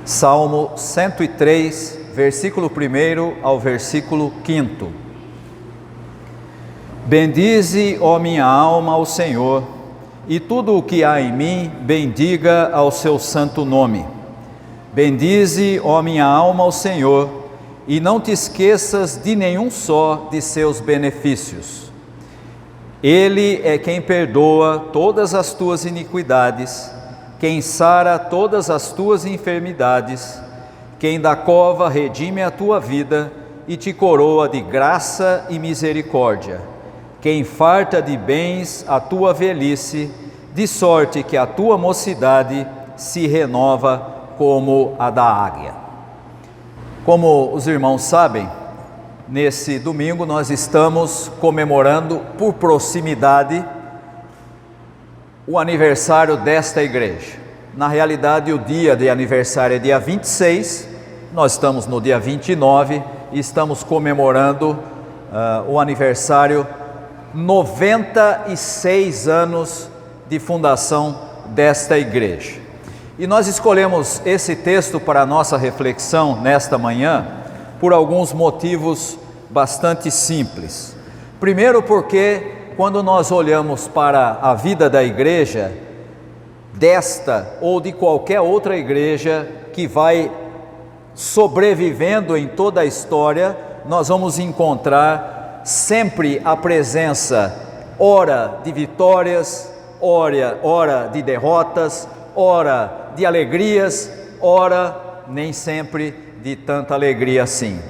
Salmo 103, versículo 1 ao versículo 5. Bendize, ó minha alma, ao Senhor, e tudo o que há em mim, bendiga ao seu santo nome. Bendize, ó minha alma, ao Senhor, e não te esqueças de nenhum só de seus benefícios. Ele é quem perdoa todas as tuas iniquidades, quem sara todas as tuas enfermidades, quem da cova redime a tua vida e te coroa de graça e misericórdia, quem farta de bens a tua velhice, de sorte que a tua mocidade se renova como a da águia. Como os irmãos sabem, nesse domingo nós estamos comemorando por proximidade o aniversário desta igreja. Na realidade, o dia de aniversário é dia 26, nós estamos no dia 29 e estamos comemorando o aniversário 96 anos de fundação desta igreja. E nós escolhemos esse texto para a nossa reflexão nesta manhã por alguns motivos bastante simples. Primeiro, porque quando nós olhamos para a vida da igreja, desta ou de qualquer outra igreja que vai sobrevivendo em toda a história, nós vamos encontrar sempre a presença, ora de vitórias, ora de derrotas, ora de alegrias, ora nem sempre de tanta alegria assim.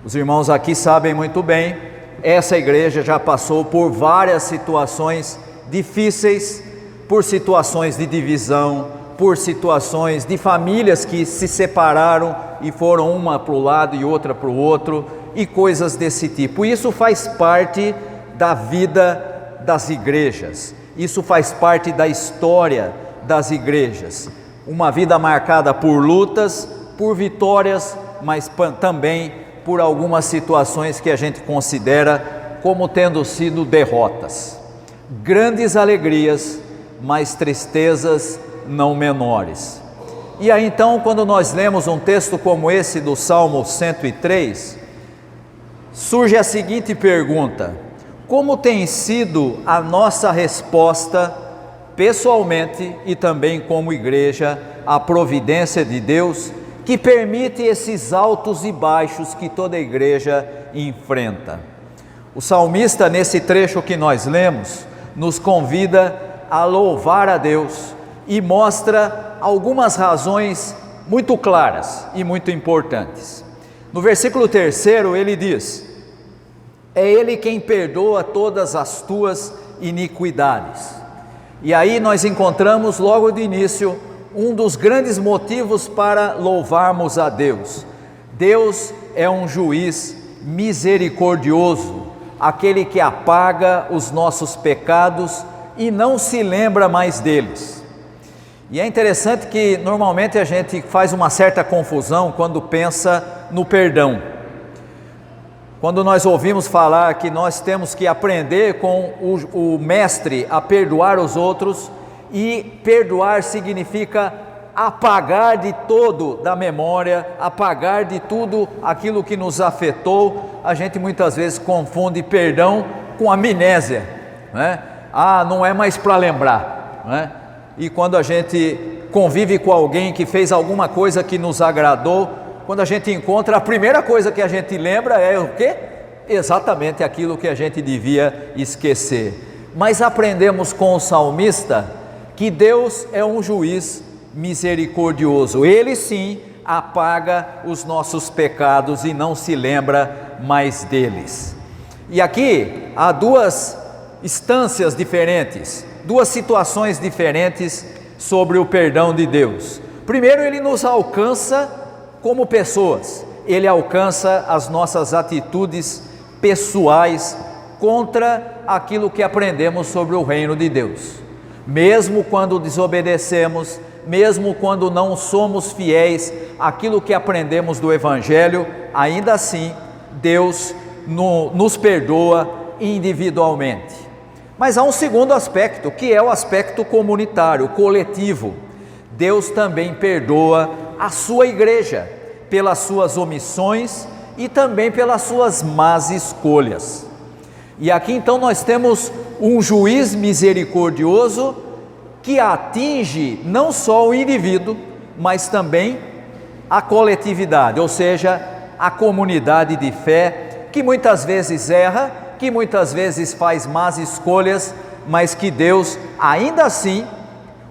Os irmãos aqui sabem muito bem, essa igreja já passou por várias situações difíceis, por situações de divisão, por situações de famílias que se separaram e foram uma para o lado e outra para o outro, e coisas desse tipo. Isso faz parte da vida das igrejas, isso faz parte da história das igrejas. Uma vida marcada por lutas, por vitórias, mas também por algumas situações que a gente considera como tendo sido derrotas. Grandes alegrias, mas tristezas não menores. E aí então, quando nós lemos um texto como esse do Salmo 103, surge a seguinte pergunta: como tem sido a nossa resposta, pessoalmente e também como igreja, à providência de Deus, que permite esses altos e baixos que toda igreja enfrenta? O salmista, nesse trecho que nós lemos, nos convida a louvar a Deus e mostra algumas razões muito claras e muito importantes. No versículo 3 ele diz: é Ele quem perdoa todas as tuas iniquidades. E aí nós encontramos logo de início um dos grandes motivos para louvarmos a Deus. Deus é um juiz misericordioso, aquele que apaga os nossos pecados e não se lembra mais deles. E é interessante que normalmente a gente faz uma certa confusão quando pensa no perdão. Quando nós ouvimos falar que nós temos que aprender com o mestre a perdoar os outros, e perdoar significa apagar de todo da memória, apagar de tudo aquilo que nos afetou, a gente muitas vezes confunde perdão com amnésia, né? Não é mais para lembrar, né? E quando a gente convive com alguém que fez alguma coisa que nos agradou, quando a gente encontra, a primeira coisa que a gente lembra é o quê? Exatamente aquilo que a gente devia esquecer. Mas aprendemos com o salmista que Deus é um juiz misericordioso. Ele sim apaga os nossos pecados e não se lembra mais deles. E aqui há duas instâncias diferentes, duas situações diferentes sobre o perdão de Deus. Primeiro, ele nos alcança como pessoas, ele alcança as nossas atitudes pessoais contra aquilo que aprendemos sobre o reino de Deus. Mesmo quando desobedecemos, mesmo quando não somos fiéis àquilo que aprendemos do Evangelho, ainda assim Deus nos perdoa individualmente. Mas há um segundo aspecto, que é o aspecto comunitário, coletivo. Deus também perdoa a sua igreja, pelas suas omissões e também pelas suas más escolhas. E aqui então nós temos um juiz misericordioso que atinge não só o indivíduo, mas também a coletividade, ou seja, a comunidade de fé, que muitas vezes erra, que muitas vezes faz más escolhas, mas que Deus, ainda assim,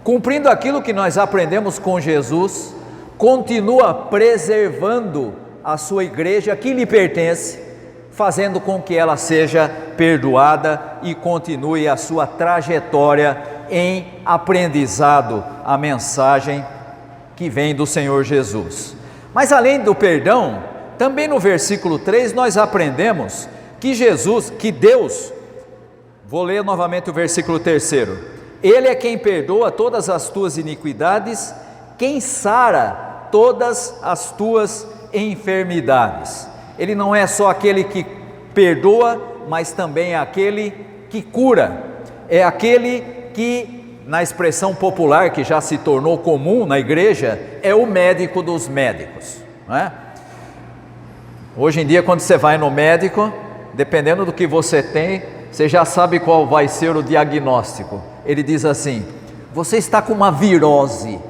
cumprindo aquilo que nós aprendemos com Jesus, continua preservando a sua igreja que lhe pertence, fazendo com que ela seja perdoada e continue a sua trajetória em aprendizado, a mensagem que vem do Senhor Jesus. Mas além do perdão, também no versículo 3 nós aprendemos que Deus, vou ler novamente o versículo 3, Ele é quem perdoa todas as tuas iniquidades, quem sara todas as tuas enfermidades. Ele não é só aquele que perdoa, mas também é aquele que cura, é aquele que, na expressão popular que já se tornou comum na igreja, é o médico dos médicos, não é? Hoje em dia, quando você vai no médico, dependendo do que você tem, você já sabe qual vai ser o diagnóstico. Ele diz assim: você está com uma virose.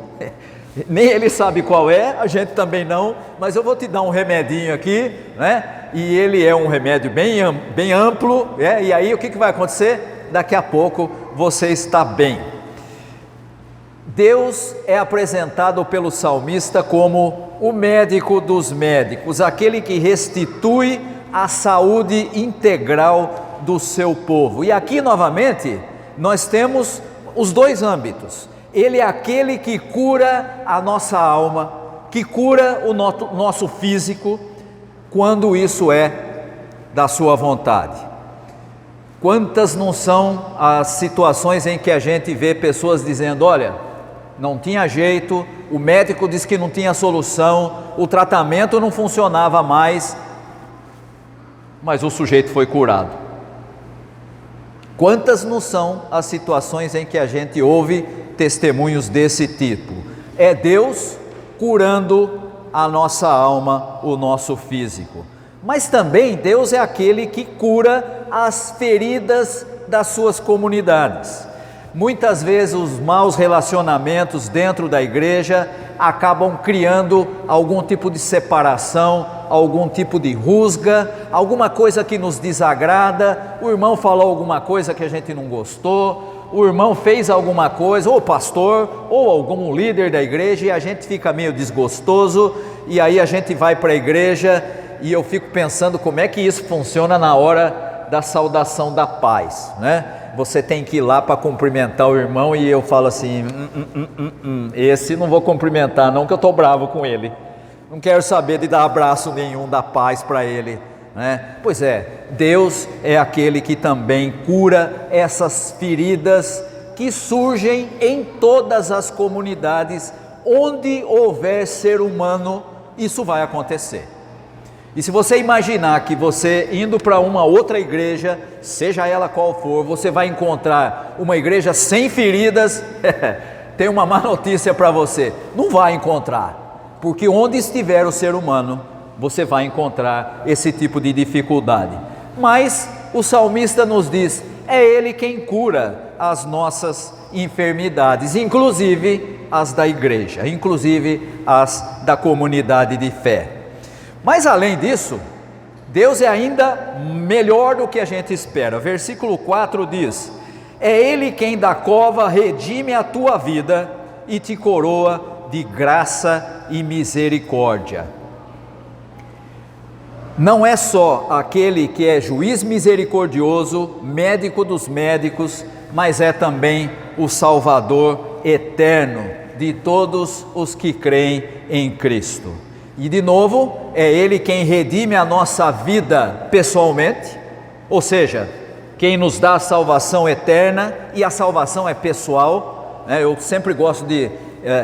Nem ele sabe qual é, a gente também não, mas eu vou te dar um remedinho aqui, né? E ele é um remédio bem amplo, e aí o que vai acontecer? Daqui a pouco você está bem. Deus é apresentado pelo salmista como o médico dos médicos, aquele que restitui a saúde integral do seu povo. E aqui novamente nós temos os dois âmbitos. Ele é aquele que cura a nossa alma, que cura o nosso físico, quando isso é da sua vontade. Quantas não são as situações em que a gente vê pessoas dizendo: olha, não tinha jeito, o médico disse que não tinha solução, o tratamento não funcionava mais, mas o sujeito foi curado. Quantas não são as situações em que a gente ouve testemunhos desse tipo? É Deus curando a nossa alma, o nosso físico. Mas também Deus é aquele que cura as feridas das suas comunidades. Muitas vezes os maus relacionamentos dentro da igreja acabam criando algum tipo de separação, algum tipo de rusga, alguma coisa que nos desagrada. O irmão falou alguma coisa que a gente não gostou, o irmão fez alguma coisa, ou o pastor, ou algum líder da igreja, e a gente fica meio desgostoso, e aí a gente vai para a igreja, e eu fico pensando como é que isso funciona na hora da saudação da paz, né? Você tem que ir lá para cumprimentar o irmão, e eu falo assim, esse não vou cumprimentar não, que eu estou bravo com ele, não quero saber de dar abraço nenhum, dar paz para ele, né? Pois é, Deus é aquele que também cura essas feridas que surgem em todas as comunidades, onde houver ser humano, isso vai acontecer. E se você imaginar que você indo para uma outra igreja, seja ela qual for, você vai encontrar uma igreja sem feridas, tem uma má notícia para você: não vai encontrar, porque onde estiver o ser humano, você vai encontrar esse tipo de dificuldade. Mas o salmista nos diz: é Ele quem cura as nossas enfermidades, inclusive as da igreja, inclusive as da comunidade de fé. Mas além disso, Deus é ainda melhor do que a gente espera. Versículo 4 diz: é Ele quem da cova redime a tua vida e te coroa de graça e misericórdia. Não é só aquele que é juiz misericordioso, médico dos médicos, mas é também o Salvador eterno de todos os que creem em Cristo. E de novo, é Ele quem redime a nossa vida pessoalmente, ou seja, quem nos dá a salvação eterna, e a salvação é pessoal, né? Eu sempre gosto de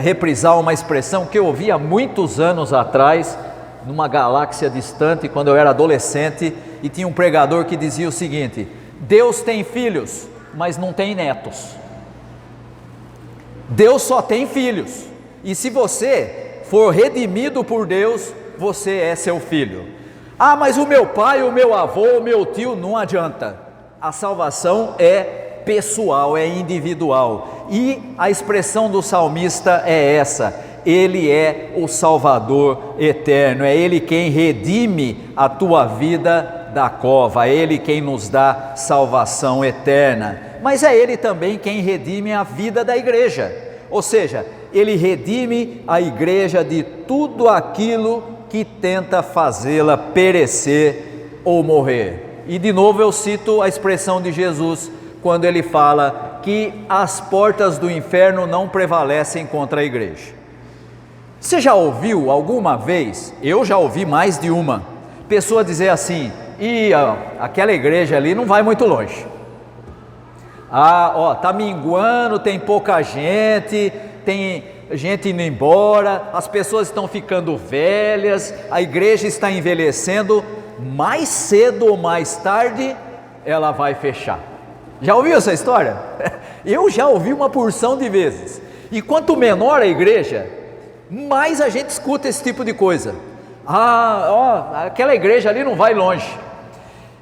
reprisar uma expressão que eu ouvi há muitos anos atrás, numa galáxia distante, quando eu era adolescente, e tinha um pregador que dizia o seguinte: Deus tem filhos, mas não tem netos. Deus só tem filhos, e se você for redimido por Deus, você é seu filho. Ah, mas o meu pai, o meu avô, o meu tio, não adianta. A salvação é pessoal, é individual. E a expressão do salmista é essa: Ele é o Salvador eterno, é Ele quem redime a tua vida da cova, é Ele quem nos dá salvação eterna. Mas é Ele também quem redime a vida da igreja, ou seja, Ele redime a igreja de tudo aquilo que tenta fazê-la perecer ou morrer. E de novo eu cito a expressão de Jesus, quando Ele fala que as portas do inferno não prevalecem contra a igreja. Você já ouviu alguma vez, eu já ouvi mais de uma, pessoa dizer assim: aquela igreja ali não vai muito longe. Tá minguando, tem pouca gente, tem gente indo embora, as pessoas estão ficando velhas, a igreja está envelhecendo, mais cedo ou mais tarde ela vai fechar. Já ouviu essa história? Eu já ouvi uma porção de vezes. E quanto menor a igreja, mais a gente escuta esse tipo de coisa. Aquela igreja ali não vai longe.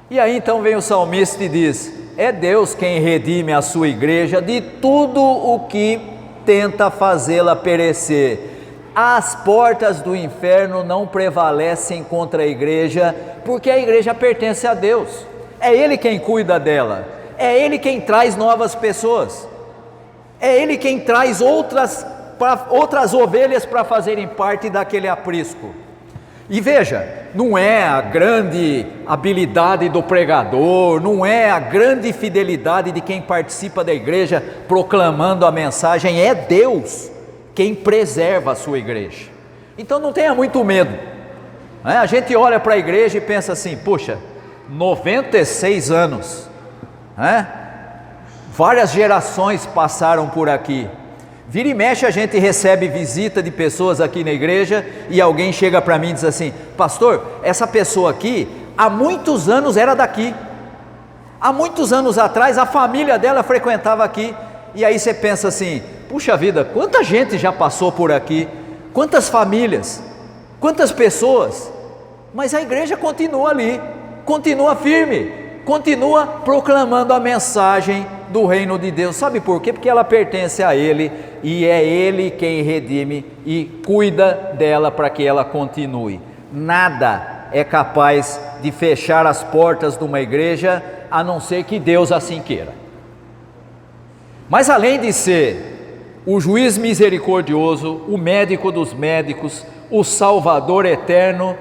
E aí então vem o salmista e diz: é Deus quem redime a sua igreja de tudo o que tenta fazê-la perecer. As portas do inferno não prevalecem contra a igreja, porque a igreja pertence a Deus. É Ele quem cuida dela, é Ele quem traz novas pessoas, é Ele quem traz outras ovelhas para fazerem parte daquele aprisco. E veja, não é a grande habilidade do pregador, não é a grande fidelidade de quem participa da igreja proclamando a mensagem, é Deus quem preserva a sua igreja. Então não tenha muito medo, né? A gente olha para a igreja e pensa assim: puxa, 96 anos, né? Várias gerações passaram por aqui. Vira e mexe a gente recebe visita de pessoas aqui na igreja e alguém chega para mim e diz assim: pastor, essa pessoa aqui há muitos anos era daqui, há muitos anos atrás a família dela frequentava aqui. E aí você pensa assim: puxa vida, quanta gente já passou por aqui, quantas famílias, quantas pessoas, mas a igreja continua ali, continua firme, continua proclamando a mensagem do reino de Deus. Sabe por quê? Porque ela pertence a Ele, e é Ele quem redime e cuida dela para que ela continue. Nada é capaz de fechar as portas de uma igreja, a não ser que Deus assim queira. Mas além de ser o juiz misericordioso, o médico dos médicos, o Salvador eterno,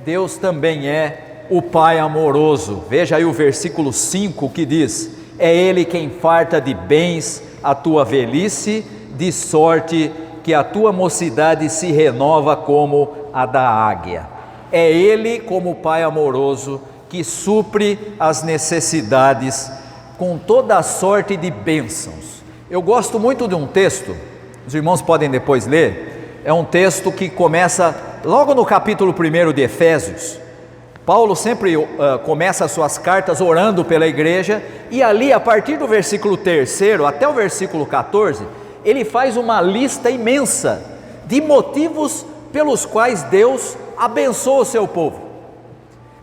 Deus também é o Pai amoroso. Veja aí o versículo 5 que diz: é Ele quem farta de bens a tua velhice, de sorte que a tua mocidade se renova como a da águia. É Ele, como Pai amoroso, que supre as necessidades com toda a sorte de bênçãos. Eu gosto muito de um texto, os irmãos podem depois ler, é um texto que começa logo no capítulo 1 de Efésios. Paulo sempre começa as suas cartas orando pela igreja, e ali a partir do versículo 3 até o versículo 14, ele faz uma lista imensa de motivos pelos quais Deus abençoa o seu povo.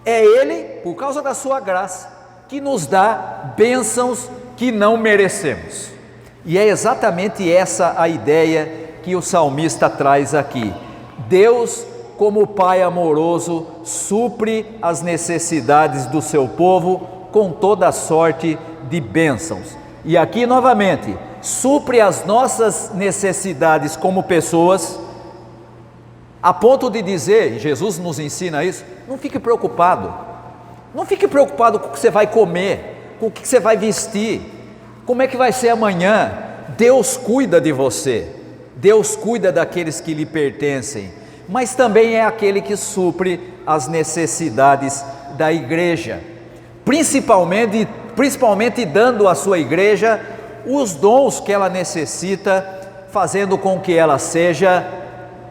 É Ele, por causa da sua graça, que nos dá bênçãos que não merecemos. E é exatamente essa a ideia que o salmista traz aqui. Deus, como Pai amoroso, supre as necessidades do seu povo com toda sorte de bênçãos. E aqui novamente, supre as nossas necessidades como pessoas, a ponto de dizer, e Jesus nos ensina isso: não fique preocupado, não fique preocupado com o que você vai comer, com o que você vai vestir, como é que vai ser amanhã. Deus cuida de você, Deus cuida daqueles que lhe pertencem, mas também é aquele que supre as necessidades da igreja, principalmente dando à sua igreja os dons que ela necessita, fazendo com que ela seja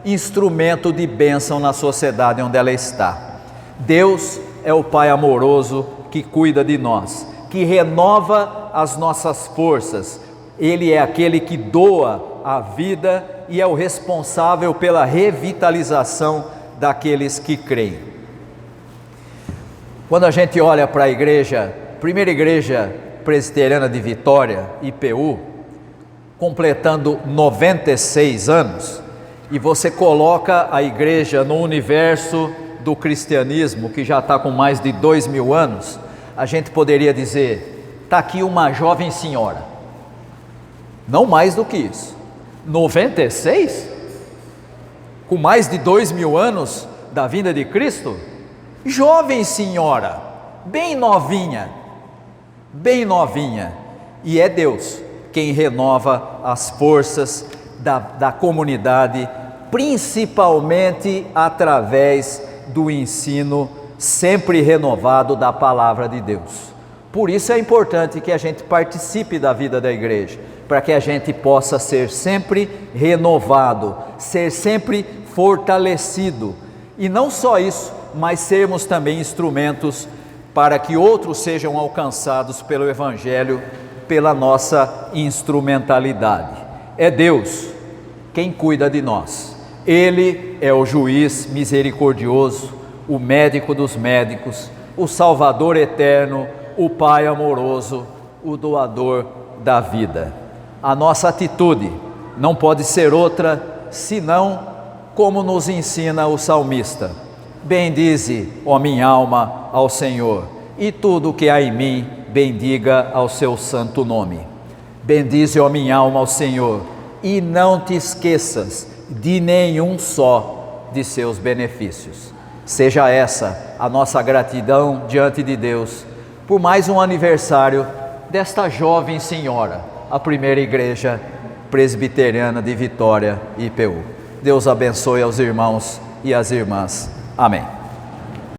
instrumento de bênção na sociedade onde ela está. Deus é o Pai amoroso que cuida de nós, que renova as nossas forças. Ele é aquele que doa a vida e é o responsável pela revitalização daqueles que creem. Quando a gente olha para a igreja, primeira igreja presbiteriana de Vitória, IPU, completando 96 anos, e você coloca a igreja no universo do cristianismo, que já está com mais de 2000 anos, a gente poderia dizer, está aqui uma jovem senhora, não mais do que isso. 96? Com mais de 2000 anos da vinda de Cristo? Jovem senhora, bem novinha, e é Deus quem renova as forças da comunidade, principalmente através do ensino sempre renovado da palavra de Deus. Por isso é importante que a gente participe da vida da igreja, para que a gente possa ser sempre renovado, ser sempre fortalecido, e não só isso, mas sermos também instrumentos para que outros sejam alcançados pelo Evangelho, pela nossa instrumentalidade. É Deus quem cuida de nós. Ele é o juiz misericordioso, o médico dos médicos, o Salvador eterno, o Pai amoroso, o doador da vida. A nossa atitude não pode ser outra, senão como nos ensina o salmista: bendize, ó minha alma, ao Senhor, e tudo o que há em mim, bendiga ao seu santo nome. Bendize, ó minha alma, ao Senhor, e não te esqueças de nenhum só de seus benefícios. Seja essa a nossa gratidão diante de Deus por mais um aniversário desta jovem senhora, a primeira igreja presbiteriana de Vitória, IPU. Deus abençoe aos irmãos e às irmãs. Amém.